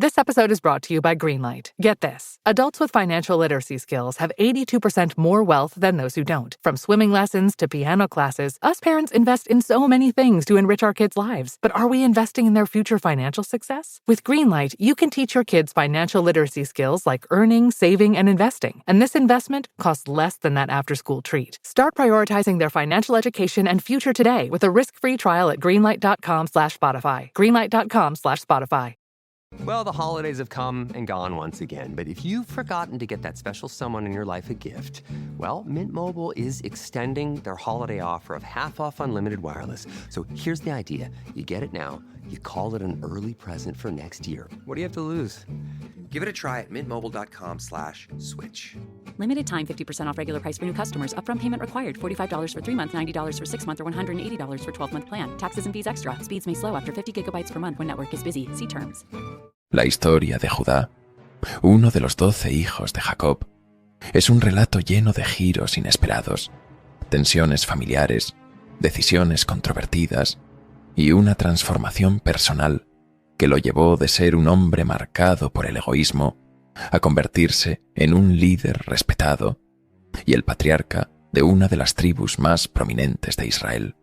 This episode is brought to you by Greenlight. Get this. Adults with financial literacy skills have 82% more wealth than those who don't. From swimming lessons to piano classes, us parents invest in so many things to enrich our kids' lives. But are we investing in their future financial success? With Greenlight, you can teach your kids financial literacy skills like earning, saving, and investing. And this investment costs less than that after-school treat. Start prioritizing their financial education and future today with a risk-free trial at greenlight.com/Spotify. Greenlight.com/Spotify. Well, the holidays have come and gone once again, but if you've forgotten to get that special someone in your life a gift, well, Mint Mobile is extending their holiday offer of half off unlimited wireless. So here's the idea. You get it now, you call it an early present for next year. What do you have to lose? Give it a try at mintmobile.com/switch. Limited time 50% off regular price for new customers. Upfront payment required. $45 for 3 months, $90 for 6 months, or $180 for 12-month plan. Taxes and fees extra. Speeds may slow after 50 gigabytes per month when network is busy. See terms. La historia de Judá, uno de los 12 hijos de Jacob, es un relato lleno de giros inesperados, tensiones familiares, decisiones controvertidas y una transformación personal que lo llevó de ser un hombre marcado por el egoísmo a convertirse en un líder respetado y el patriarca de una de las tribus más prominentes de Israel.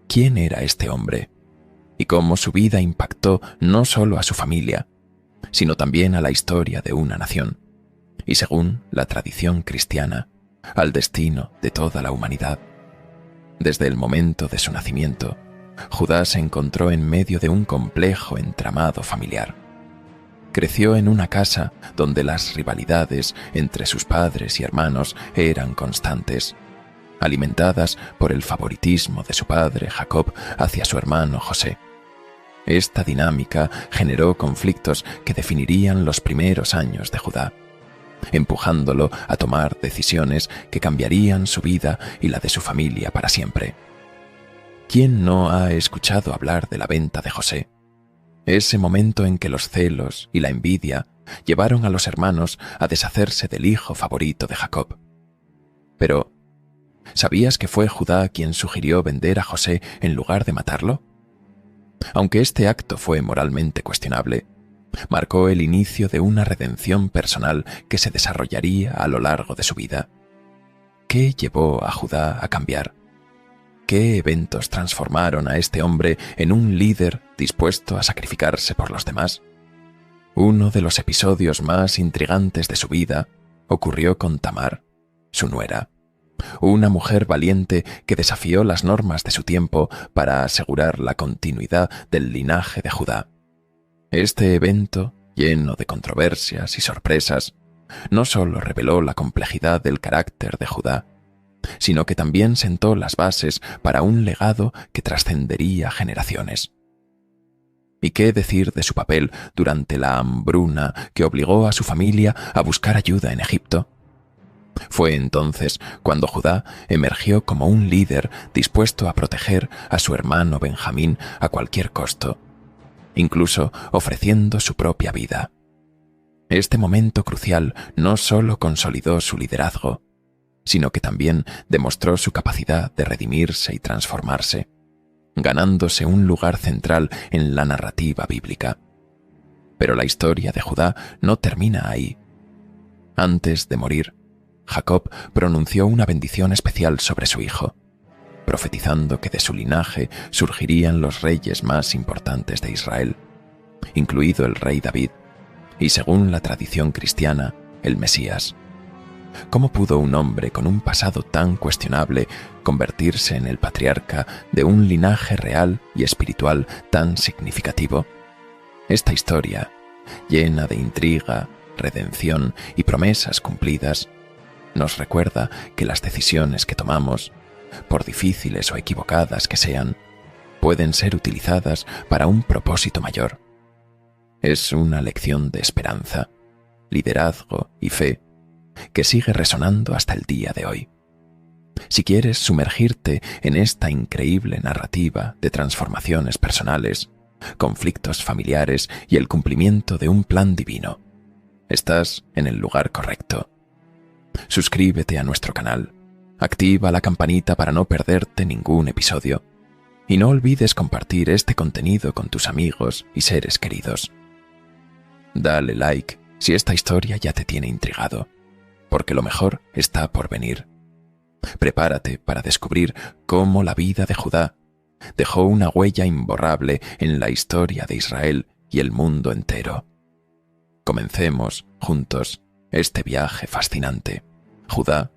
¿Quién era este hombre? Y cómo su vida impactó no solo a su familia, sino también a la historia de una nación, y según la tradición cristiana, al destino de toda la humanidad. Desde el momento de su nacimiento, Judá se encontró en medio de un complejo entramado familiar. Creció en una casa donde las rivalidades entre sus padres y hermanos eran constantes, alimentadas por el favoritismo de su padre Jacob hacia su hermano José. Esta dinámica generó conflictos que definirían los primeros años de Judá, empujándolo a tomar decisiones que cambiarían su vida y la de su familia para siempre. ¿Quién no ha escuchado hablar de la venta de José? Ese momento en que los celos y la envidia llevaron a los hermanos a deshacerse del hijo favorito de Jacob. Pero, ¿sabías que fue Judá quien sugirió vender a José en lugar de matarlo? Aunque este acto fue moralmente cuestionable, marcó el inicio de una redención personal que se desarrollaría a lo largo de su vida. ¿Qué llevó a Judá a cambiar? ¿Qué eventos transformaron a este hombre en un líder dispuesto a sacrificarse por los demás? Uno de los episodios más intrigantes de su vida ocurrió con Tamar, su nuera, una mujer valiente que desafió las normas de su tiempo para asegurar la continuidad del linaje de Judá. Este evento, lleno de controversias y sorpresas, no solo reveló la complejidad del carácter de Judá, sino que también sentó las bases para un legado que trascendería generaciones. ¿Y qué decir de su papel durante la hambruna que obligó a su familia a buscar ayuda en Egipto? Fue entonces cuando Judá emergió como un líder dispuesto a proteger a su hermano Benjamín a cualquier costo, incluso ofreciendo su propia vida. Este momento crucial no solo consolidó su liderazgo, sino que también demostró su capacidad de redimirse y transformarse, ganándose un lugar central en la narrativa bíblica. Pero la historia de Judá no termina ahí. Antes de morir, Jacob pronunció una bendición especial sobre su hijo, profetizando que de su linaje surgirían los reyes más importantes de Israel, incluido el rey David, y según la tradición cristiana, el Mesías. ¿Cómo pudo un hombre con un pasado tan cuestionable convertirse en el patriarca de un linaje real y espiritual tan significativo? Esta historia, llena de intriga, redención y promesas cumplidas, nos recuerda que las decisiones que tomamos, por difíciles o equivocadas que sean, pueden ser utilizadas para un propósito mayor. Es una lección de esperanza, liderazgo y fe que sigue resonando hasta el día de hoy. Si quieres sumergirte en esta increíble narrativa de transformaciones personales, conflictos familiares y el cumplimiento de un plan divino, estás en el lugar correcto. Suscríbete a nuestro canal, activa la campanita para no perderte ningún episodio y no olvides compartir este contenido con tus amigos y seres queridos. Dale like si esta historia ya te tiene intrigado, porque lo mejor está por venir. Prepárate para descubrir cómo la vida de Judá dejó una huella imborrable en la historia de Israel y el mundo entero. Comencemos juntos este viaje fascinante. Judá,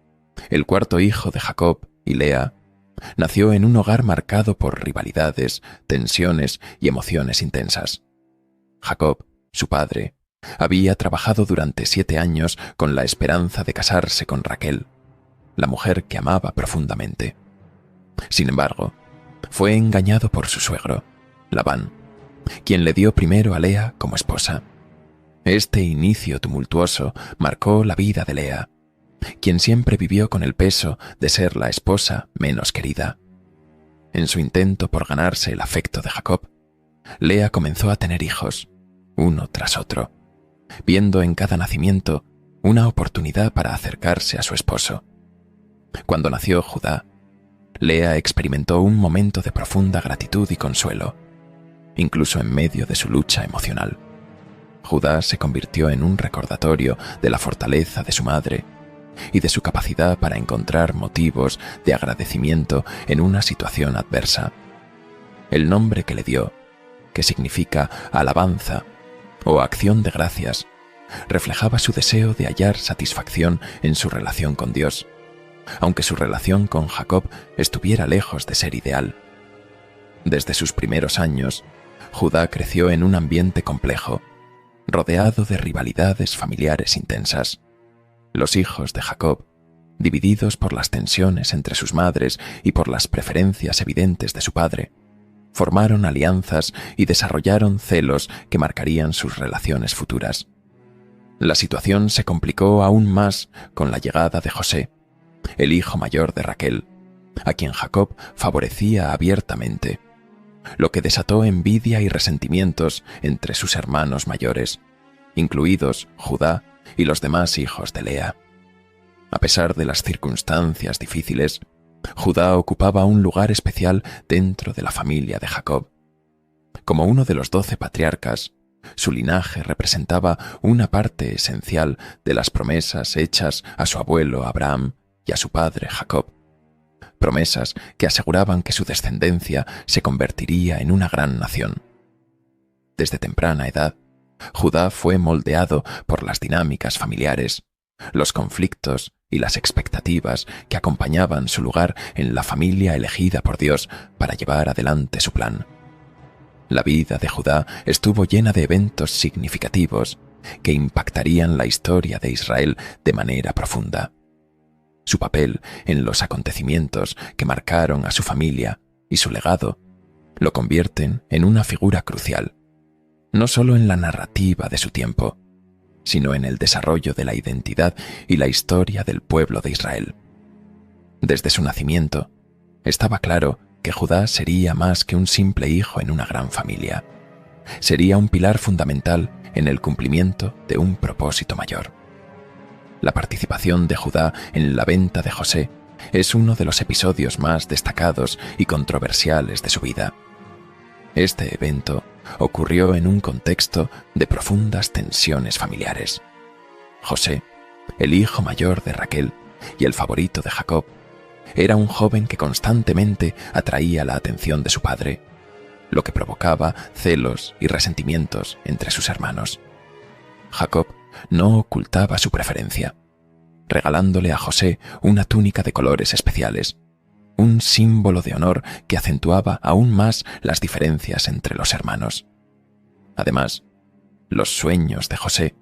el cuarto hijo de Jacob y Lea, nació en un hogar marcado por rivalidades, tensiones y emociones intensas. Jacob, su padre, había trabajado durante 7 años con la esperanza de casarse con Raquel, la mujer que amaba profundamente. Sin embargo, fue engañado por su suegro, Labán, quien le dio primero a Lea como esposa. Este inicio tumultuoso marcó la vida de Lea, quien siempre vivió con el peso de ser la esposa menos querida. En su intento por ganarse el afecto de Jacob, Lea comenzó a tener hijos, uno tras otro, viendo en cada nacimiento una oportunidad para acercarse a su esposo. Cuando nació Judá, Lea experimentó un momento de profunda gratitud y consuelo, incluso en medio de su lucha emocional. Judá se convirtió en un recordatorio de la fortaleza de su madre y de su capacidad para encontrar motivos de agradecimiento en una situación adversa. El nombre que le dio, que significa alabanza o acción de gracias, reflejaba su deseo de hallar satisfacción en su relación con Dios, aunque su relación con Jacob estuviera lejos de ser ideal. Desde sus primeros años, Judá creció en un ambiente complejo, rodeado de rivalidades familiares intensas. Los hijos de Jacob, divididos por las tensiones entre sus madres y por las preferencias evidentes de su padre, formaron alianzas y desarrollaron celos que marcarían sus relaciones futuras. La situación se complicó aún más con la llegada de José, el hijo mayor de Raquel, a quien Jacob favorecía abiertamente, lo que desató envidia y resentimientos entre sus hermanos mayores, incluidos Judá y los demás hijos de Lea. A pesar de las circunstancias difíciles, Judá ocupaba un lugar especial dentro de la familia de Jacob. Como uno de los 12 patriarcas, su linaje representaba una parte esencial de las promesas hechas a su abuelo Abraham y a su padre Jacob, promesas que aseguraban que su descendencia se convertiría en una gran nación. Desde temprana edad, Judá fue moldeado por las dinámicas familiares, los conflictos y las expectativas que acompañaban su lugar en la familia elegida por Dios para llevar adelante su plan. La vida de Judá estuvo llena de eventos significativos que impactarían la historia de Israel de manera profunda. Su papel en los acontecimientos que marcaron a su familia y su legado lo convierten en una figura crucial, no solo en la narrativa de su tiempo, sino en el desarrollo de la identidad y la historia del pueblo de Israel. Desde su nacimiento, estaba claro que Judá sería más que un simple hijo en una gran familia. Sería un pilar fundamental en el cumplimiento de un propósito mayor. La participación de Judá en la venta de José es uno de los episodios más destacados y controversiales de su vida. Este evento ocurrió en un contexto de profundas tensiones familiares. José, el hijo mayor de Raquel y el favorito de Jacob, era un joven que constantemente atraía la atención de su padre, lo que provocaba celos y resentimientos entre sus hermanos. Jacob no ocultaba su preferencia, regalándole a José una túnica de colores especiales, un símbolo de honor que acentuaba aún más las diferencias entre los hermanos. Además, los sueños de José,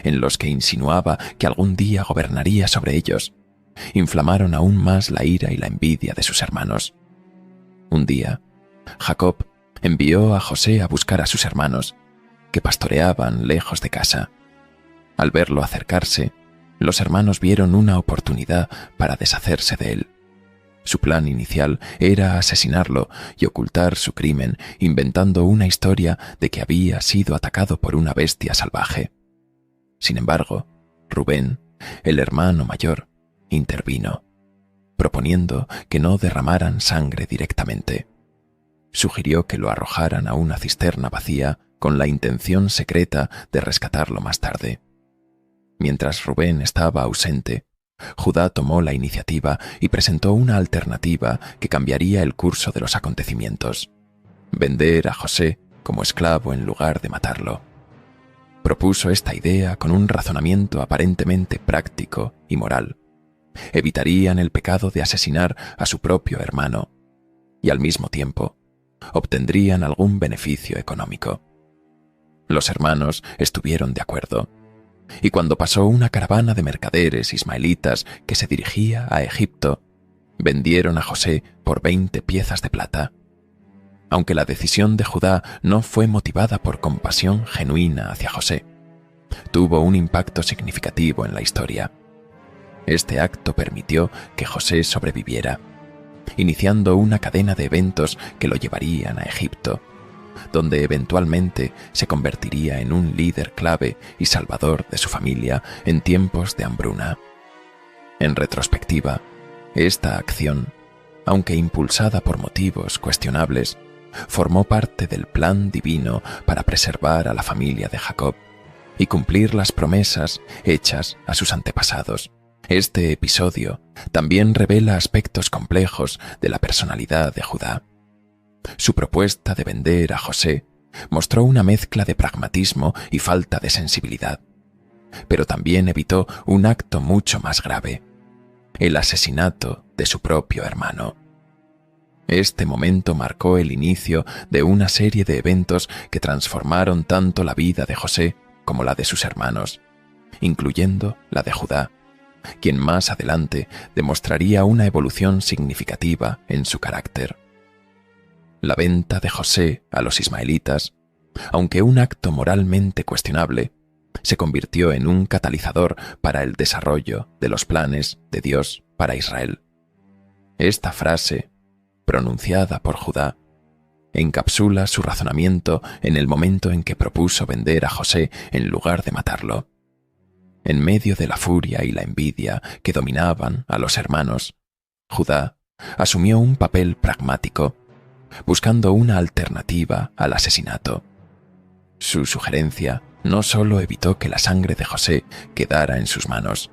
en los que insinuaba que algún día gobernaría sobre ellos, inflamaron aún más la ira y la envidia de sus hermanos. Un día, Jacob envió a José a buscar a sus hermanos, que pastoreaban lejos de casa. Al verlo acercarse, los hermanos vieron una oportunidad para deshacerse de él. Su plan inicial era asesinarlo y ocultar su crimen, inventando una historia de que había sido atacado por una bestia salvaje. Sin embargo, Rubén, el hermano mayor, intervino, proponiendo que no derramaran sangre directamente. Sugirió que lo arrojaran a una cisterna vacía con la intención secreta de rescatarlo más tarde. Mientras Rubén estaba ausente, Judá tomó la iniciativa y presentó una alternativa que cambiaría el curso de los acontecimientos: vender a José como esclavo en lugar de matarlo. Propuso esta idea con un razonamiento aparentemente práctico y moral. Evitarían el pecado de asesinar a su propio hermano y al mismo tiempo obtendrían algún beneficio económico. Los hermanos estuvieron de acuerdo, y cuando pasó una caravana de mercaderes ismaelitas que se dirigía a Egipto, vendieron a José por 20 piezas de plata. Aunque la decisión de Judá no fue motivada por compasión genuina hacia José, tuvo un impacto significativo en la historia. Este acto permitió que José sobreviviera, iniciando una cadena de eventos que lo llevarían a Egipto, donde eventualmente se convertiría en un líder clave y salvador de su familia en tiempos de hambruna. En retrospectiva, esta acción, aunque impulsada por motivos cuestionables, formó parte del plan divino para preservar a la familia de Jacob y cumplir las promesas hechas a sus antepasados. Este episodio también revela aspectos complejos de la personalidad de Judá. Su propuesta de vender a José mostró una mezcla de pragmatismo y falta de sensibilidad, pero también evitó un acto mucho más grave: el asesinato de su propio hermano. Este momento marcó el inicio de una serie de eventos que transformaron tanto la vida de José como la de sus hermanos, incluyendo la de Judá, quien más adelante demostraría una evolución significativa en su carácter. La venta de José a los ismaelitas, aunque un acto moralmente cuestionable, se convirtió en un catalizador para el desarrollo de los planes de Dios para Israel. Esta frase, pronunciada por Judá, encapsula su razonamiento en el momento en que propuso vender a José en lugar de matarlo. En medio de la furia y la envidia que dominaban a los hermanos, Judá asumió un papel pragmático, buscando una alternativa al asesinato. Su sugerencia no solo evitó que la sangre de José quedara en sus manos,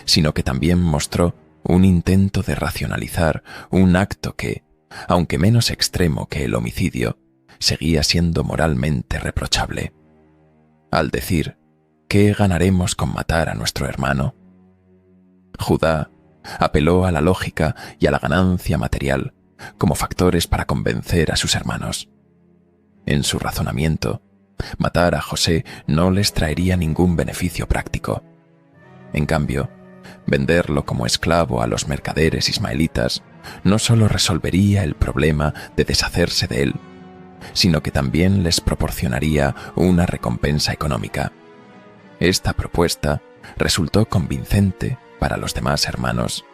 sino que también mostró un intento de racionalizar un acto que, aunque menos extremo que el homicidio, seguía siendo moralmente reprochable. Al decir: ¿qué ganaremos con matar a nuestro hermano?, Judá apeló a la lógica y a la ganancia material como factores para convencer a sus hermanos. En su razonamiento, matar a José no les traería ningún beneficio práctico. En cambio, venderlo como esclavo a los mercaderes ismaelitas no solo resolvería el problema de deshacerse de él, sino que también les proporcionaría una recompensa económica. Esta propuesta resultó convincente para los demás hermanos,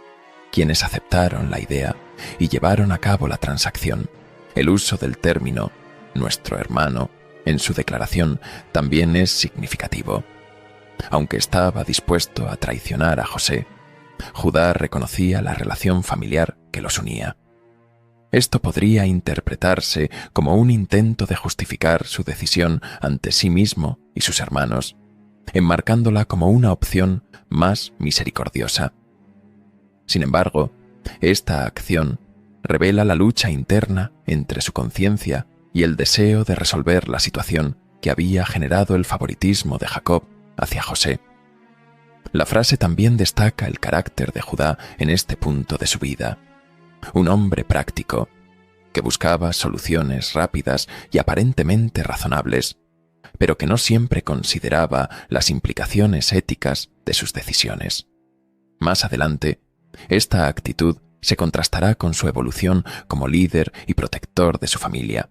quienes aceptaron la idea y llevaron a cabo la transacción. El uso del término «nuestro hermano» en su declaración también es significativo. Aunque estaba dispuesto a traicionar a José, Judá reconocía la relación familiar que los unía. Esto podría interpretarse como un intento de justificar su decisión ante sí mismo y sus hermanos, enmarcándola como una opción más misericordiosa. Sin embargo, esta acción revela la lucha interna entre su conciencia y el deseo de resolver la situación que había generado el favoritismo de Jacob hacia José. La frase también destaca el carácter de Judá en este punto de su vida. Un hombre práctico, que buscaba soluciones rápidas y aparentemente razonables, pero que no siempre consideraba las implicaciones éticas de sus decisiones. Más adelante, esta actitud se contrastará con su evolución como líder y protector de su familia,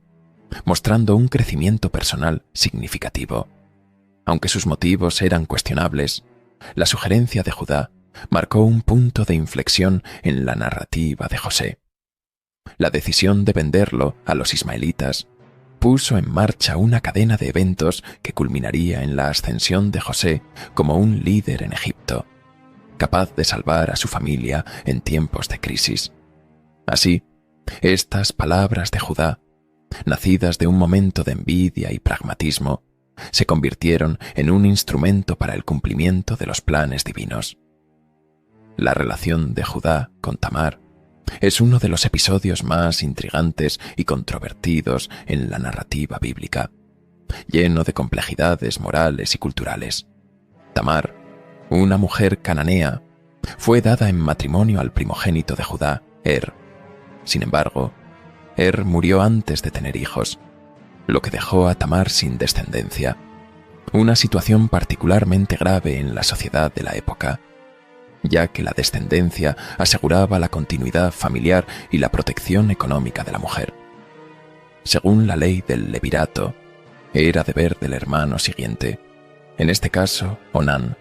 mostrando un crecimiento personal significativo. Aunque sus motivos eran cuestionables, la sugerencia de Judá marcó un punto de inflexión en la narrativa de José. La decisión de venderlo a los ismaelitas puso en marcha una cadena de eventos que culminaría en la ascensión de José como un líder en Egipto, capaz de salvar a su familia en tiempos de crisis. Así, estas palabras de Judá nacidas de un momento de envidia y pragmatismo, se convirtieron en un instrumento para el cumplimiento de los planes divinos. La relación de Judá con Tamar es uno de los episodios más intrigantes y controvertidos en la narrativa bíblica, lleno de complejidades morales y culturales. Tamar, una mujer cananea, fue dada en matrimonio al primogénito de Judá, Sin embargo, murió antes de tener hijos, lo que dejó a Tamar sin descendencia, una situación particularmente grave en la sociedad de la época, ya que la descendencia aseguraba la continuidad familiar y la protección económica de la mujer. Según la ley del levirato, era deber del hermano siguiente, en este caso Onán,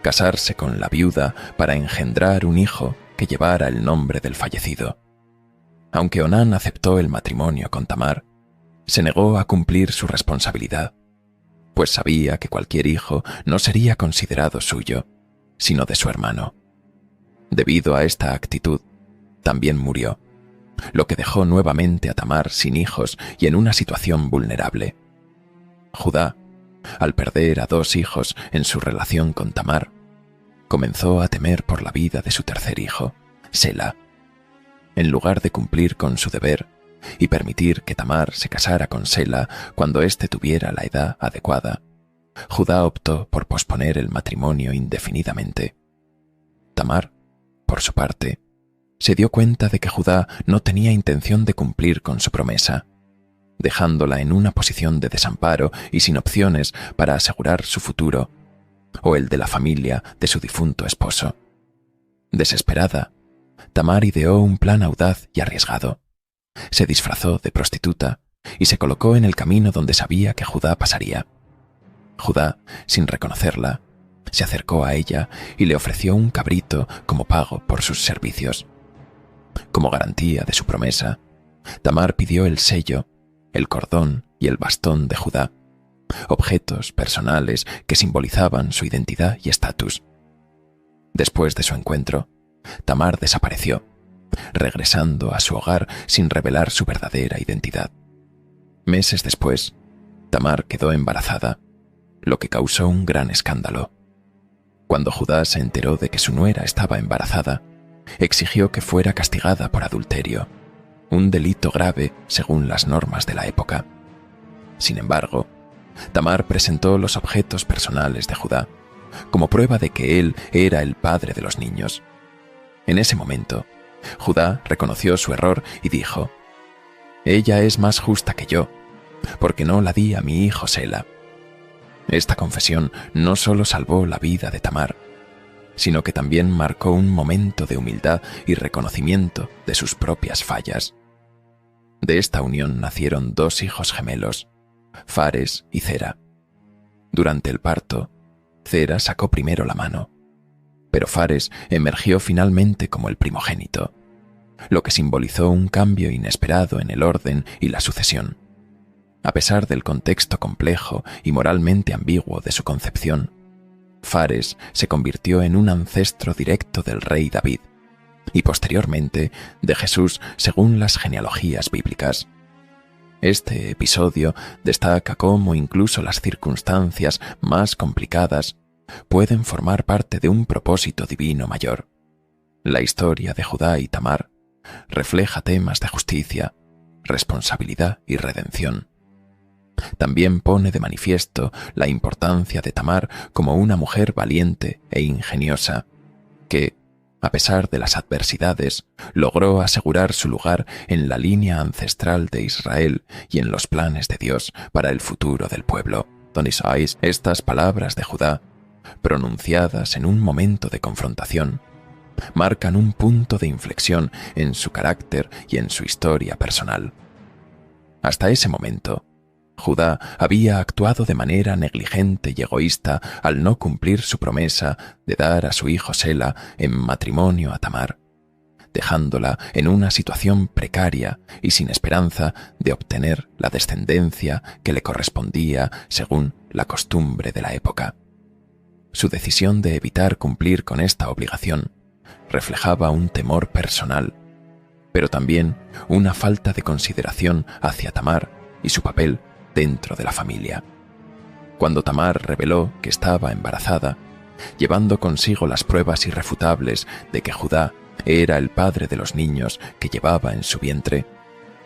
casarse con la viuda para engendrar un hijo que llevara el nombre del fallecido. Aunque Onán aceptó el matrimonio con Tamar, se negó a cumplir su responsabilidad, pues sabía que cualquier hijo no sería considerado suyo, sino de su hermano. Debido a esta actitud, también murió, lo que dejó nuevamente a Tamar sin hijos y en una situación vulnerable. Judá, al perder a 2 hijos en su relación con Tamar, comenzó a temer por la vida de su tercer hijo, Sela. En lugar de cumplir con su deber y permitir que Tamar se casara con Sela cuando éste tuviera la edad adecuada, Judá optó por posponer el matrimonio indefinidamente. Tamar, por su parte, se dio cuenta de que Judá no tenía intención de cumplir con su promesa, dejándola en una posición de desamparo y sin opciones para asegurar su futuro o el de la familia de su difunto esposo. Desesperada, Tamar ideó un plan audaz y arriesgado. Se disfrazó de prostituta y se colocó en el camino donde sabía que Judá pasaría. Judá, sin reconocerla, se acercó a ella y le ofreció un cabrito como pago por sus servicios. Como garantía de su promesa, Tamar pidió el sello, el cordón y el bastón de Judá, objetos personales que simbolizaban su identidad y estatus. Después de su encuentro, Tamar desapareció, regresando a su hogar sin revelar su verdadera identidad. Meses después, Tamar quedó embarazada, lo que causó un gran escándalo. Cuando Judá se enteró de que su nuera estaba embarazada, exigió que fuera castigada por adulterio, un delito grave según las normas de la época. Sin embargo, Tamar presentó los objetos personales de Judá como prueba de que él era el padre de los niños. En ese momento, Judá reconoció su error y dijo: «Ella es más justa que yo, porque no la di a mi hijo Sela». Esta confesión no solo salvó la vida de Tamar, sino que también marcó un momento de humildad y reconocimiento de sus propias fallas. De esta unión nacieron 2 hijos gemelos, Fares y Zera. Durante el parto, Zera sacó primero la mano, pero Fares emergió finalmente como el primogénito, lo que simbolizó un cambio inesperado en el orden y la sucesión. A pesar del contexto complejo y moralmente ambiguo de su concepción, Fares se convirtió en un ancestro directo del rey David y posteriormente de Jesús según las genealogías bíblicas. Este episodio destaca cómo incluso las circunstancias más complicadas pueden formar parte de un propósito divino mayor. La historia de Judá y Tamar refleja temas de justicia, responsabilidad y redención. También pone de manifiesto la importancia de Tamar como una mujer valiente e ingeniosa, que, a pesar de las adversidades, logró asegurar su lugar en la línea ancestral de Israel y en los planes de Dios para el futuro del pueblo. Donde estas palabras de Judá, pronunciadas en un momento de confrontación, marcan un punto de inflexión en su carácter y en su historia personal. Hasta ese momento, Judá había actuado de manera negligente y egoísta al no cumplir su promesa de dar a su hijo Sela en matrimonio a Tamar, dejándola en una situación precaria y sin esperanza de obtener la descendencia que le correspondía según la costumbre de la época. Su decisión de evitar cumplir con esta obligación reflejaba un temor personal, pero también una falta de consideración hacia Tamar y su papel dentro de la familia. Cuando Tamar reveló que estaba embarazada, llevando consigo las pruebas irrefutables de que Judá era el padre de los niños que llevaba en su vientre,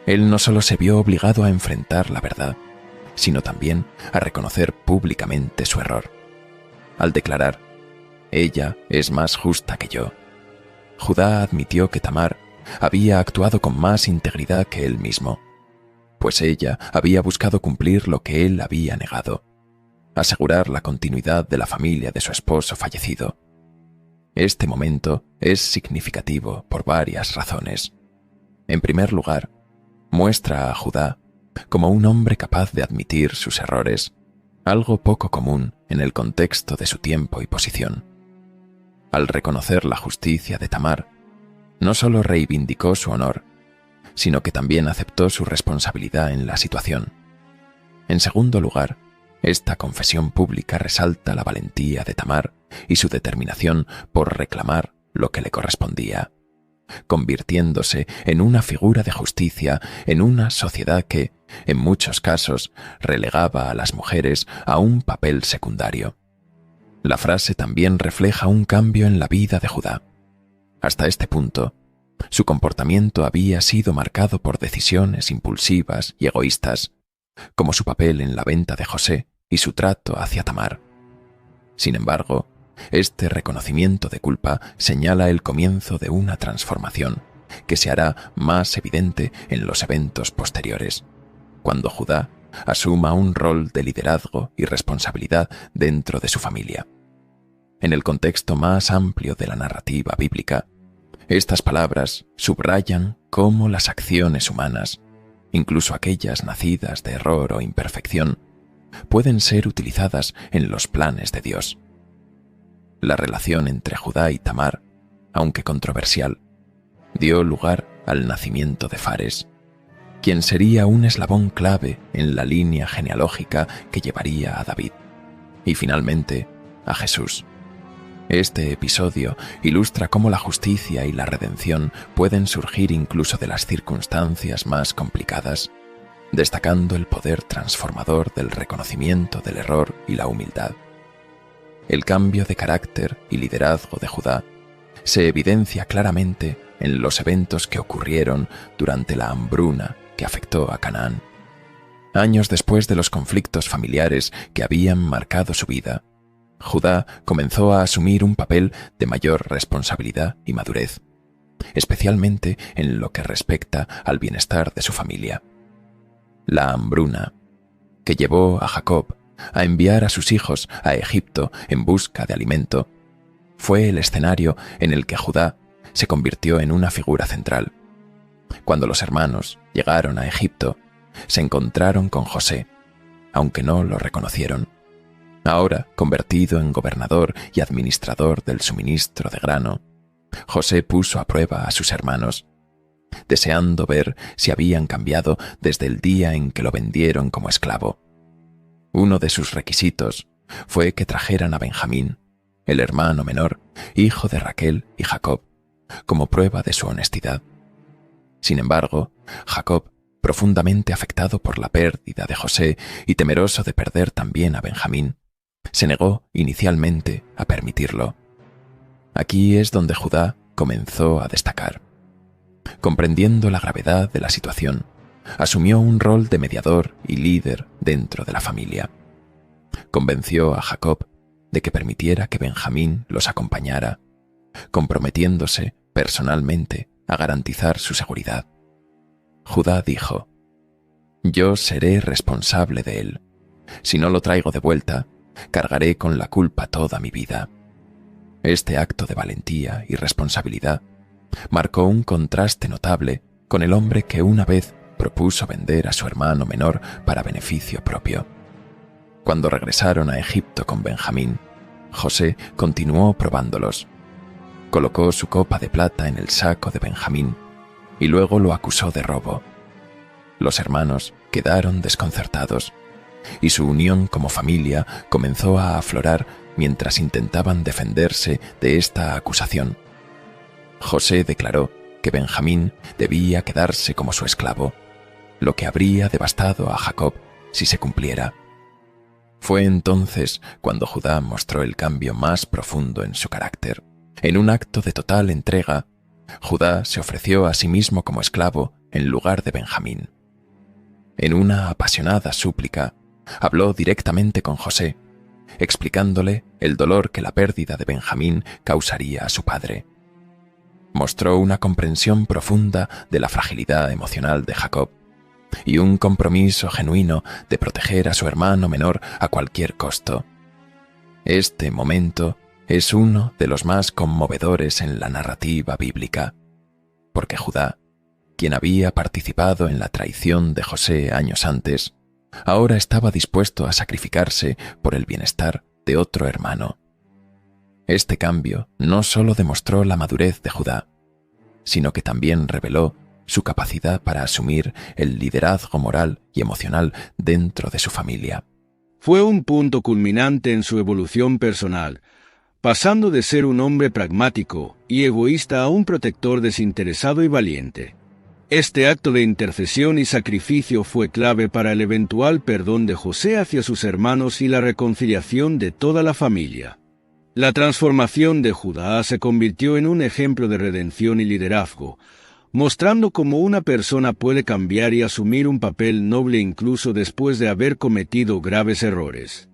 él no solo se vio obligado a enfrentar la verdad, sino también a reconocer públicamente su error. Al declarar: «Ella es más justa que yo», Judá admitió que Tamar había actuado con más integridad que él mismo, pues ella había buscado cumplir lo que él había negado: asegurar la continuidad de la familia de su esposo fallecido. Este momento es significativo por varias razones. En primer lugar, muestra a Judá como un hombre capaz de admitir sus errores, algo poco común en el contexto de su tiempo y posición. Al reconocer la justicia de Tamar, no solo reivindicó su honor, sino que también aceptó su responsabilidad en la situación. En segundo lugar, esta confesión pública resalta la valentía de Tamar y su determinación por reclamar lo que le correspondía, convirtiéndose en una figura de justicia en una sociedad que, en muchos casos, relegaba a las mujeres a un papel secundario. La frase también refleja un cambio en la vida de Judá. Hasta este punto, su comportamiento había sido marcado por decisiones impulsivas y egoístas, como su papel en la venta de José y su trato hacia Tamar. Sin embargo, este reconocimiento de culpa señala el comienzo de una transformación que se hará más evidente en los eventos posteriores, cuando Judá asuma un rol de liderazgo y responsabilidad dentro de su familia. En el contexto más amplio de la narrativa bíblica, estas palabras subrayan cómo las acciones humanas, incluso aquellas nacidas de error o imperfección, pueden ser utilizadas en los planes de Dios. La relación entre Judá y Tamar, aunque controversial, dio lugar al nacimiento de Fares, quien sería un eslabón clave en la línea genealógica que llevaría a David, y finalmente a Jesús. Este episodio ilustra cómo la justicia y la redención pueden surgir incluso de las circunstancias más complicadas, destacando el poder transformador del reconocimiento del error y la humildad. El cambio de carácter y liderazgo de Judá se evidencia claramente en los eventos que ocurrieron durante la hambruna que afectó a Canaán. Años después de los conflictos familiares que habían marcado su vida, Judá comenzó a asumir un papel de mayor responsabilidad y madurez, especialmente en lo que respecta al bienestar de su familia. La hambruna, que llevó a Jacob a enviar a sus hijos a Egipto en busca de alimento, fue el escenario en el que Judá se convirtió en una figura central. Cuando los hermanos llegaron a Egipto, se encontraron con José, aunque no lo reconocieron. Ahora, convertido en gobernador y administrador del suministro de grano, José puso a prueba a sus hermanos, deseando ver si habían cambiado desde el día en que lo vendieron como esclavo. Uno de sus requisitos fue que trajeran a Benjamín, el hermano menor, hijo de Raquel y Jacob, como prueba de su honestidad. Sin embargo, Jacob, profundamente afectado por la pérdida de José y temeroso de perder también a Benjamín, se negó inicialmente a permitirlo. Aquí es donde Judá comenzó a destacar. Comprendiendo la gravedad de la situación, asumió un rol de mediador y líder dentro de la familia. Convenció a Jacob de que permitiera que Benjamín los acompañara, comprometiéndose personalmente a garantizar su seguridad. Judá dijo: «Yo seré responsable de él. Si no lo traigo de vuelta, cargaré con la culpa toda mi vida». Este acto de valentía y responsabilidad marcó un contraste notable con el hombre que una vez propuso vender a su hermano menor para beneficio propio. Cuando regresaron a Egipto con Benjamín, José continuó probándolos. Colocó su copa de plata en el saco de Benjamín y luego lo acusó de robo. Los hermanos quedaron desconcertados y su unión como familia comenzó a aflorar mientras intentaban defenderse de esta acusación. José declaró que Benjamín debía quedarse como su esclavo, lo que habría devastado a Jacob si se cumpliera. Fue entonces cuando Judá mostró el cambio más profundo en su carácter. En un acto de total entrega, Judá se ofreció a sí mismo como esclavo en lugar de Benjamín. En una apasionada súplica, habló directamente con José, explicándole el dolor que la pérdida de Benjamín causaría a su padre. Mostró una comprensión profunda de la fragilidad emocional de Jacob y un compromiso genuino de proteger a su hermano menor a cualquier costo. Este momento es uno de los más conmovedores en la narrativa bíblica, porque Judá, quien había participado en la traición de José años antes, ahora estaba dispuesto a sacrificarse por el bienestar de otro hermano. Este cambio no solo demostró la madurez de Judá, sino que también reveló su capacidad para asumir el liderazgo moral y emocional dentro de su familia. Fue un punto culminante en su evolución personal, pasando de ser un hombre pragmático y egoísta a un protector desinteresado y valiente. Este acto de intercesión y sacrificio fue clave para el eventual perdón de José hacia sus hermanos y la reconciliación de toda la familia. La transformación de Judá se convirtió en un ejemplo de redención y liderazgo, mostrando cómo una persona puede cambiar y asumir un papel noble incluso después de haber cometido graves errores.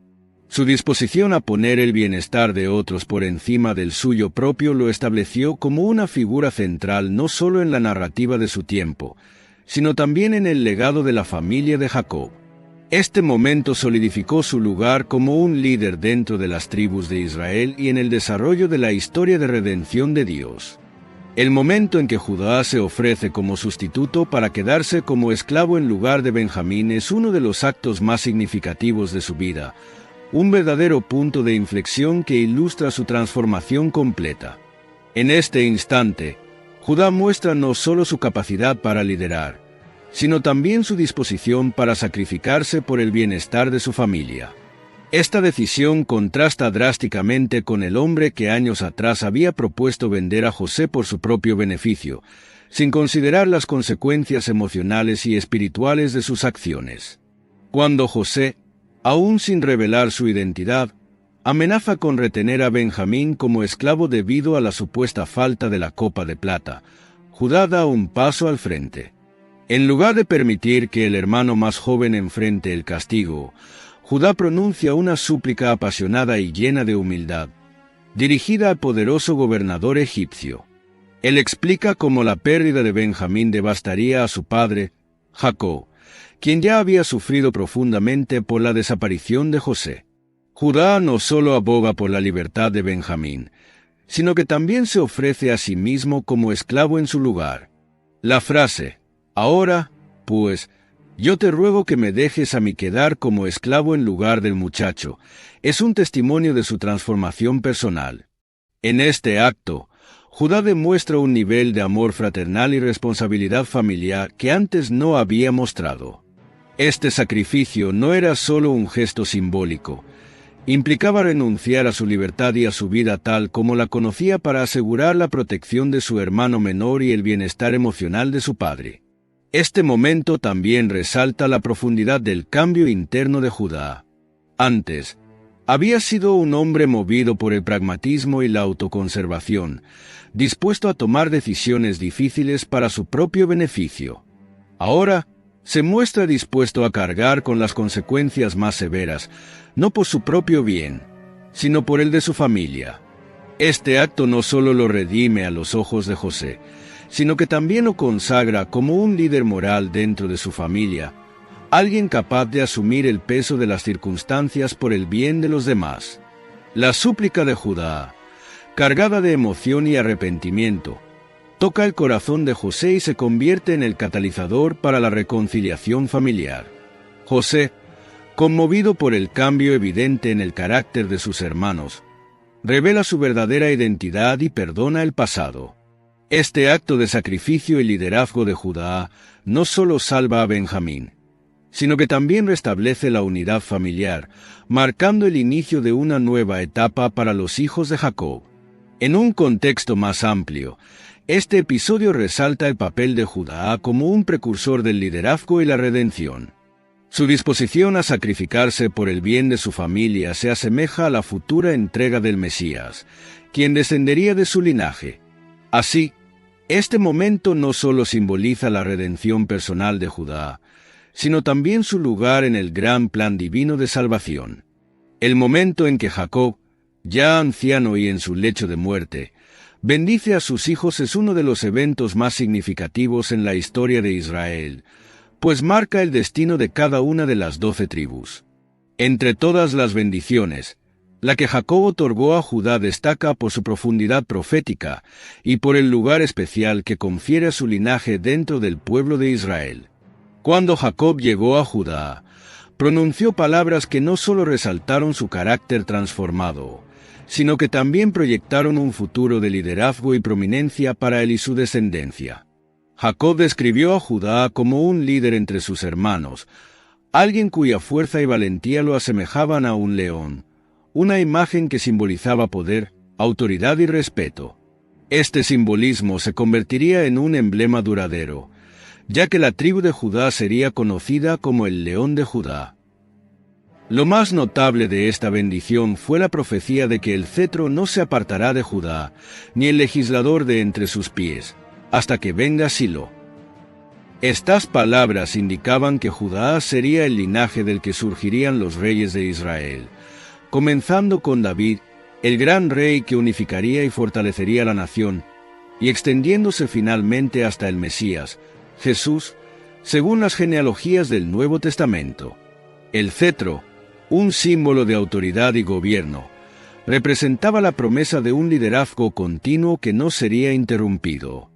Su disposición a poner el bienestar de otros por encima del suyo propio lo estableció como una figura central no solo en la narrativa de su tiempo, sino también en el legado de la familia de Jacob. Este momento solidificó su lugar como un líder dentro de las tribus de Israel y en el desarrollo de la historia de redención de Dios. El momento en que Judá se ofrece como sustituto para quedarse como esclavo en lugar de Benjamín es uno de los actos más significativos de su vida, un verdadero punto de inflexión que ilustra su transformación completa. En este instante, Judá muestra no solo su capacidad para liderar, sino también su disposición para sacrificarse por el bienestar de su familia. Esta decisión contrasta drásticamente con el hombre que años atrás había propuesto vender a José por su propio beneficio, sin considerar las consecuencias emocionales y espirituales de sus acciones. Cuando José, aún sin revelar su identidad, amenaza con retener a Benjamín como esclavo debido a la supuesta falta de la copa de plata, Judá da un paso al frente. En lugar de permitir que el hermano más joven enfrente el castigo, Judá pronuncia una súplica apasionada y llena de humildad, dirigida al poderoso gobernador egipcio. Él explica cómo la pérdida de Benjamín devastaría a su padre, Jacob, quien ya había sufrido profundamente por la desaparición de José. Judá no solo aboga por la libertad de Benjamín, sino que también se ofrece a sí mismo como esclavo en su lugar. La frase, «Ahora, pues, yo te ruego que me dejes a mí quedar como esclavo en lugar del muchacho», es un testimonio de su transformación personal. En este acto, Judá demuestra un nivel de amor fraternal y responsabilidad familiar que antes no había mostrado. Este sacrificio no era solo un gesto simbólico, implicaba renunciar a su libertad y a su vida tal como la conocía para asegurar la protección de su hermano menor y el bienestar emocional de su padre. Este momento también resalta la profundidad del cambio interno de Judá. Antes, había sido un hombre movido por el pragmatismo y la autoconservación, dispuesto a tomar decisiones difíciles para su propio beneficio. Ahora, se muestra dispuesto a cargar con las consecuencias más severas, no por su propio bien, sino por el de su familia. Este acto no solo lo redime a los ojos de José, sino que también lo consagra como un líder moral dentro de su familia, alguien capaz de asumir el peso de las circunstancias por el bien de los demás. La súplica de Judá, cargada de emoción y arrepentimiento, toca el corazón de José y se convierte en el catalizador para la reconciliación familiar. José, conmovido por el cambio evidente en el carácter de sus hermanos, revela su verdadera identidad y perdona el pasado. Este acto de sacrificio y liderazgo de Judá no solo salva a Benjamín, sino que también restablece la unidad familiar, marcando el inicio de una nueva etapa para los hijos de Jacob. En un contexto más amplio, Este episodio resalta el papel de Judá como un precursor del liderazgo y la redención. Su disposición a sacrificarse por el bien de su familia se asemeja a la futura entrega del Mesías, quien descendería de su linaje. Así, este momento no solo simboliza la redención personal de Judá, sino también su lugar en el gran plan divino de salvación. El momento en que Jacob, ya anciano y en su lecho de muerte, bendice a sus hijos es uno de los eventos más significativos en la historia de Israel, pues marca el destino de cada una de las 12 tribus. Entre todas las bendiciones, la que Jacob otorgó a Judá destaca por su profundidad profética y por el lugar especial que confiere a su linaje dentro del pueblo de Israel. Cuando Jacob llegó a Judá, pronunció palabras que no solo resaltaron su carácter transformado, sino que también proyectaron un futuro de liderazgo y prominencia para él y su descendencia. Jacob describió a Judá como un líder entre sus hermanos, alguien cuya fuerza y valentía lo asemejaban a un león, una imagen que simbolizaba poder, autoridad y respeto. Este simbolismo se convertiría en un emblema duradero, ya que la tribu de Judá sería conocida como el León de Judá. Lo más notable de esta bendición fue la profecía de que el cetro no se apartará de Judá, ni el legislador de entre sus pies, hasta que venga Silo. Estas palabras indicaban que Judá sería el linaje del que surgirían los reyes de Israel, comenzando con David, el gran rey que unificaría y fortalecería la nación, y extendiéndose finalmente hasta el Mesías, Jesús, según las genealogías del Nuevo Testamento. El cetro, un símbolo de autoridad y gobierno, representaba la promesa de un liderazgo continuo que no sería interrumpido.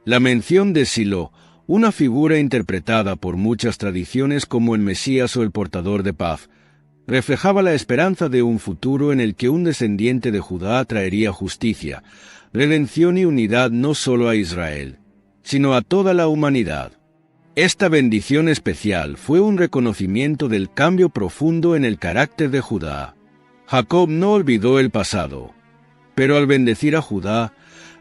La mención de Silo, una figura interpretada por muchas tradiciones como el Mesías o el portador de paz, reflejaba la esperanza de un futuro en el que un descendiente de Judá traería justicia, redención y unidad no solo a Israel, sino a toda la humanidad. Esta bendición especial fue un reconocimiento del cambio profundo en el carácter de Judá. Jacob no olvidó el pasado, pero al bendecir a Judá,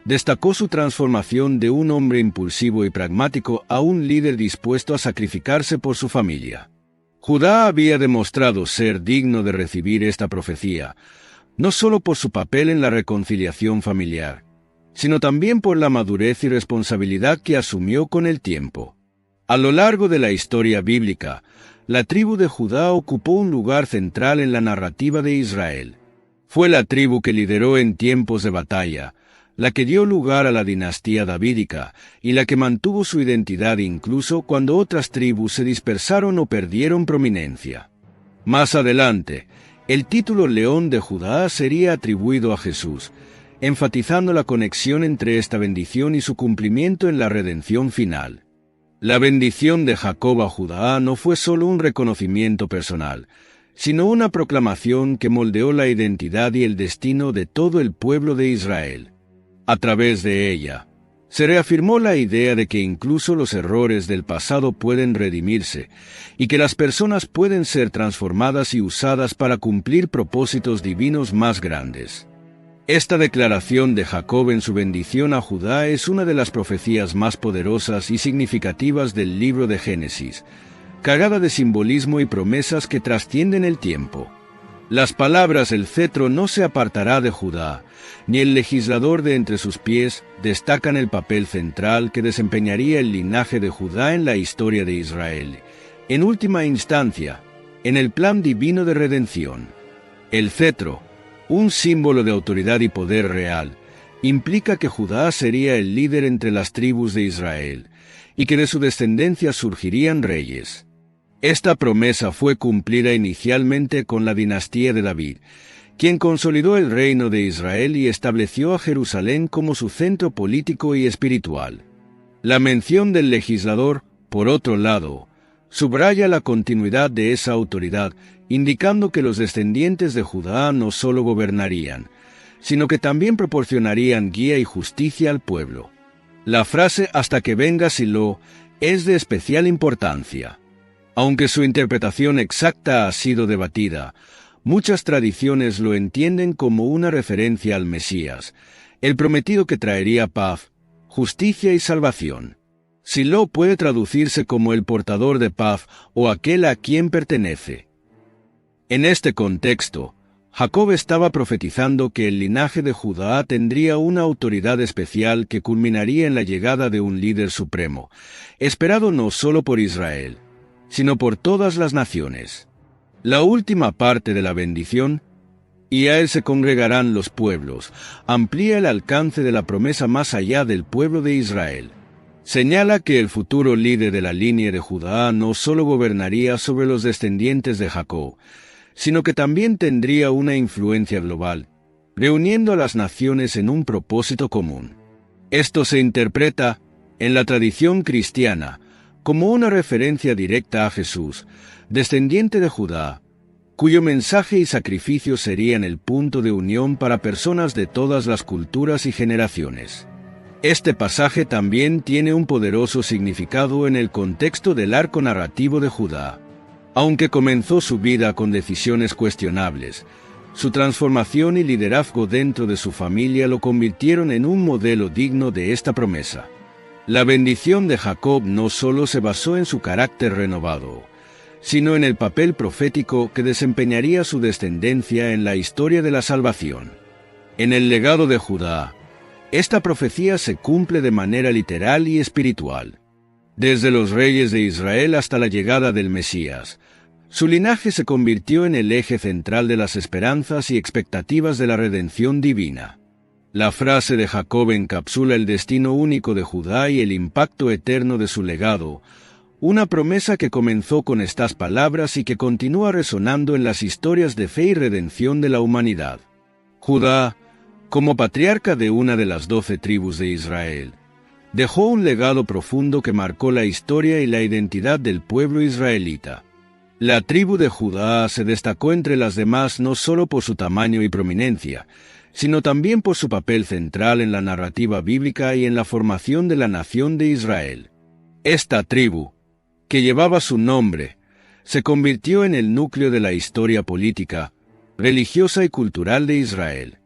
destacó su transformación de un hombre impulsivo y pragmático a un líder dispuesto a sacrificarse por su familia. Judá había demostrado ser digno de recibir esta profecía, no solo por su papel en la reconciliación familiar, sino también por la madurez y responsabilidad que asumió con el tiempo. A lo largo de la historia bíblica, la tribu de Judá ocupó un lugar central en la narrativa de Israel. Fue la tribu que lideró en tiempos de batalla, la que dio lugar a la dinastía davídica y la que mantuvo su identidad incluso cuando otras tribus se dispersaron o perdieron prominencia. Más adelante, el título León de Judá sería atribuido a Jesús, enfatizando la conexión entre esta bendición y su cumplimiento en la redención final. La bendición de Jacob a Judá no fue solo un reconocimiento personal, sino una proclamación que moldeó la identidad y el destino de todo el pueblo de Israel. A través de ella, se reafirmó la idea de que incluso los errores del pasado pueden redimirse y que las personas pueden ser transformadas y usadas para cumplir propósitos divinos más grandes. Esta declaración de Jacob en su bendición a Judá es una de las profecías más poderosas y significativas del libro de Génesis, cargada de simbolismo y promesas que trascienden el tiempo. Las palabras «el cetro no se apartará de Judá», ni «el legislador de entre sus pies» destacan el papel central que desempeñaría el linaje de Judá en la historia de Israel, en última instancia, en el plan divino de redención. El cetro, un símbolo de autoridad y poder real, implica que Judá sería el líder entre las tribus de Israel, y que de su descendencia surgirían reyes. Esta promesa fue cumplida inicialmente con la dinastía de David, quien consolidó el reino de Israel y estableció a Jerusalén como su centro político y espiritual. La mención del legislador, por otro lado, subraya la continuidad de esa autoridad, indicando que los descendientes de Judá no solo gobernarían, sino que también proporcionarían guía y justicia al pueblo. La frase «hasta que venga Silo» es de especial importancia. Aunque su interpretación exacta ha sido debatida, muchas tradiciones lo entienden como una referencia al Mesías, el prometido que traería paz, justicia y salvación. Silo puede traducirse como el portador de paz o aquel a quien pertenece. En este contexto, Jacob estaba profetizando que el linaje de Judá tendría una autoridad especial que culminaría en la llegada de un líder supremo, esperado no solo por Israel, sino por todas las naciones. La última parte de la bendición, y a él se congregarán los pueblos, amplía el alcance de la promesa más allá del pueblo de Israel. Señala que el futuro líder de la línea de Judá no solo gobernaría sobre los descendientes de Jacob, sino que también tendría una influencia global, reuniendo a las naciones en un propósito común. Esto se interpreta, en la tradición cristiana, como una referencia directa a Jesús, descendiente de Judá, cuyo mensaje y sacrificio serían el punto de unión para personas de todas las culturas y generaciones. Este pasaje también tiene un poderoso significado en el contexto del arco narrativo de Judá. Aunque comenzó su vida con decisiones cuestionables, su transformación y liderazgo dentro de su familia lo convirtieron en un modelo digno de esta promesa. La bendición de Jacob no solo se basó en su carácter renovado, sino en el papel profético que desempeñaría su descendencia en la historia de la salvación. En el legado de Judá, esta profecía se cumple de manera literal y espiritual. Desde los reyes de Israel hasta la llegada del Mesías, su linaje se convirtió en el eje central de las esperanzas y expectativas de la redención divina. La frase de Jacob encapsula el destino único de Judá y el impacto eterno de su legado, una promesa que comenzó con estas palabras y que continúa resonando en las historias de fe y redención de la humanidad. Judá, como patriarca de una de las 12 tribus de Israel, dejó un legado profundo que marcó la historia y la identidad del pueblo israelita. La tribu de Judá se destacó entre las demás no solo por su tamaño y prominencia, sino también por su papel central en la narrativa bíblica y en la formación de la nación de Israel. Esta tribu, que llevaba su nombre, se convirtió en el núcleo de la historia política, religiosa y cultural de Israel.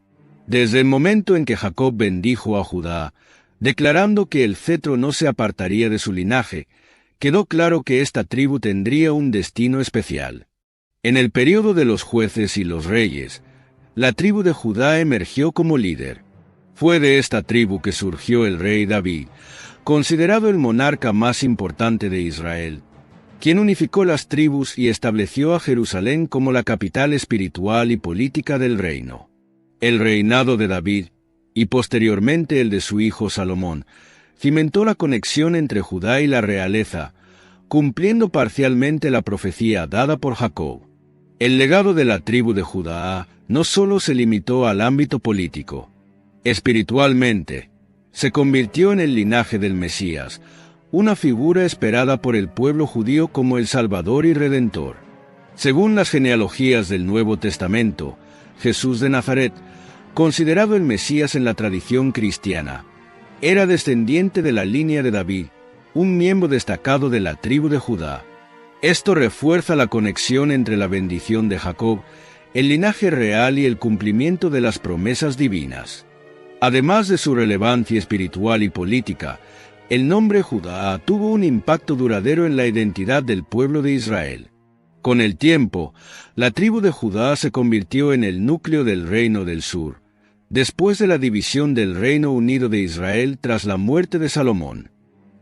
Desde el momento en que Jacob bendijo a Judá, declarando que el cetro no se apartaría de su linaje, quedó claro que esta tribu tendría un destino especial. En el período de los jueces y los reyes, la tribu de Judá emergió como líder. Fue de esta tribu que surgió el rey David, considerado el monarca más importante de Israel, quien unificó las tribus y estableció a Jerusalén como la capital espiritual y política del reino. El reinado de David, y posteriormente el de su hijo Salomón, cimentó la conexión entre Judá y la realeza, cumpliendo parcialmente la profecía dada por Jacob. El legado de la tribu de Judá no solo se limitó al ámbito político. Espiritualmente, se convirtió en el linaje del Mesías, una figura esperada por el pueblo judío como el Salvador y Redentor. Según las genealogías del Nuevo Testamento, Jesús de Nazaret, considerado el Mesías en la tradición cristiana, era descendiente de la línea de David, un miembro destacado de la tribu de Judá. Esto refuerza la conexión entre la bendición de Jacob, el linaje real y el cumplimiento de las promesas divinas. Además de su relevancia espiritual y política, el nombre Judá tuvo un impacto duradero en la identidad del pueblo de Israel. Con el tiempo, la tribu de Judá se convirtió en el núcleo del reino del sur, después de la división del Reino Unido de Israel tras la muerte de Salomón.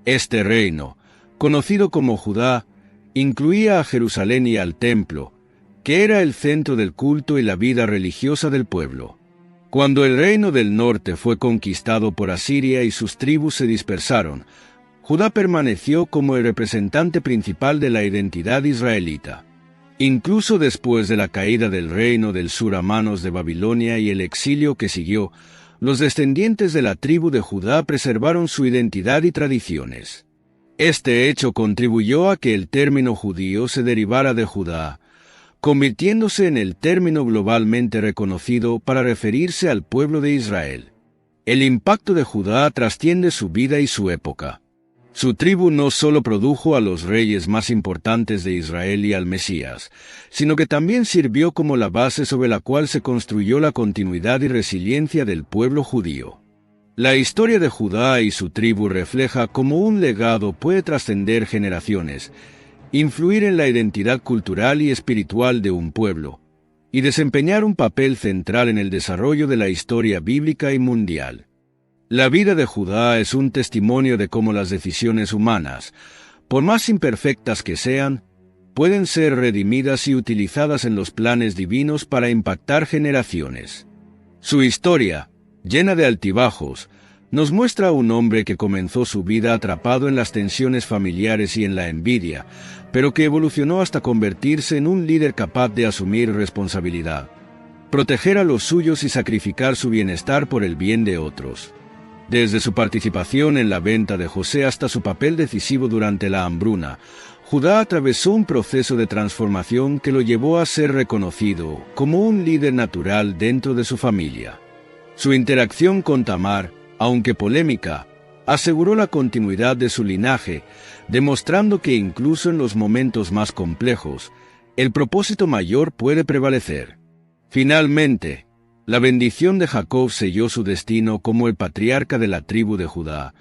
Este reino, conocido como Judá, incluía a Jerusalén y al templo, que era el centro del culto y la vida religiosa del pueblo. Cuando el reino del norte fue conquistado por Asiria y sus tribus se dispersaron, Judá permaneció como el representante principal de la identidad israelita. Incluso después de la caída del reino del sur a manos de Babilonia y el exilio que siguió, los descendientes de la tribu de Judá preservaron su identidad y tradiciones. Este hecho contribuyó a que el término judío se derivara de Judá, convirtiéndose en el término globalmente reconocido para referirse al pueblo de Israel. El impacto de Judá trasciende su vida y su época. Su tribu no solo produjo a los reyes más importantes de Israel y al Mesías, sino que también sirvió como la base sobre la cual se construyó la continuidad y resiliencia del pueblo judío. La historia de Judá y su tribu refleja cómo un legado puede trascender generaciones, influir en la identidad cultural y espiritual de un pueblo, y desempeñar un papel central en el desarrollo de la historia bíblica y mundial. La vida de Judá es un testimonio de cómo las decisiones humanas, por más imperfectas que sean, pueden ser redimidas y utilizadas en los planes divinos para impactar generaciones. Su historia, llena de altibajos, nos muestra a un hombre que comenzó su vida atrapado en las tensiones familiares y en la envidia, pero que evolucionó hasta convertirse en un líder capaz de asumir responsabilidad, proteger a los suyos y sacrificar su bienestar por el bien de otros. Desde su participación en la venta de José hasta su papel decisivo durante la hambruna, Judá atravesó un proceso de transformación que lo llevó a ser reconocido como un líder natural dentro de su familia. Su interacción con Tamar, aunque polémica, aseguró la continuidad de su linaje, demostrando que incluso en los momentos más complejos, el propósito mayor puede prevalecer. Finalmente, la bendición de Jacob selló su destino como el patriarca de la tribu de Judá,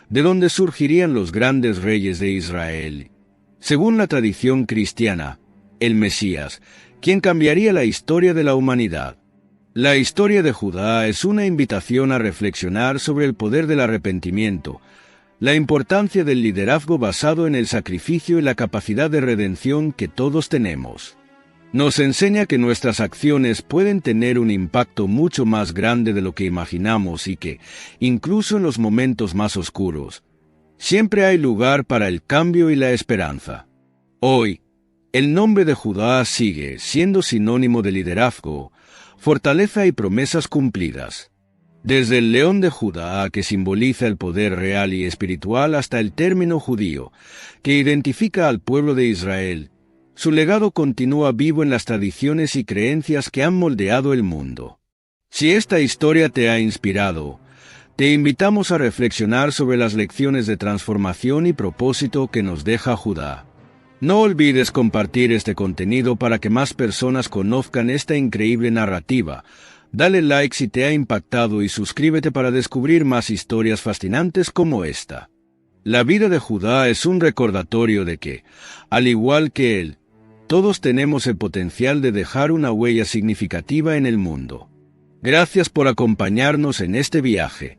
de donde surgirían los grandes reyes de Israel. Según la tradición cristiana, el Mesías, quien cambiaría la historia de la humanidad. La historia de Judá es una invitación a reflexionar sobre el poder del arrepentimiento, la importancia del liderazgo basado en el sacrificio y la capacidad de redención que todos tenemos. Nos enseña que nuestras acciones pueden tener un impacto mucho más grande de lo que imaginamos y que, incluso en los momentos más oscuros, siempre hay lugar para el cambio y la esperanza. Hoy, el nombre de Judá sigue siendo sinónimo de liderazgo, fortaleza y promesas cumplidas. Desde el león de Judá, que simboliza el poder real y espiritual, hasta el término judío, que identifica al pueblo de Israel, su legado continúa vivo en las tradiciones y creencias que han moldeado el mundo. Si esta historia te ha inspirado, te invitamos a reflexionar sobre las lecciones de transformación y propósito que nos deja Judá. No olvides compartir este contenido para que más personas conozcan esta increíble narrativa. Dale like si te ha impactado y suscríbete para descubrir más historias fascinantes como esta. La vida de Judá es un recordatorio de que, al igual que él, todos tenemos el potencial de dejar una huella significativa en el mundo. Gracias por acompañarnos en este viaje.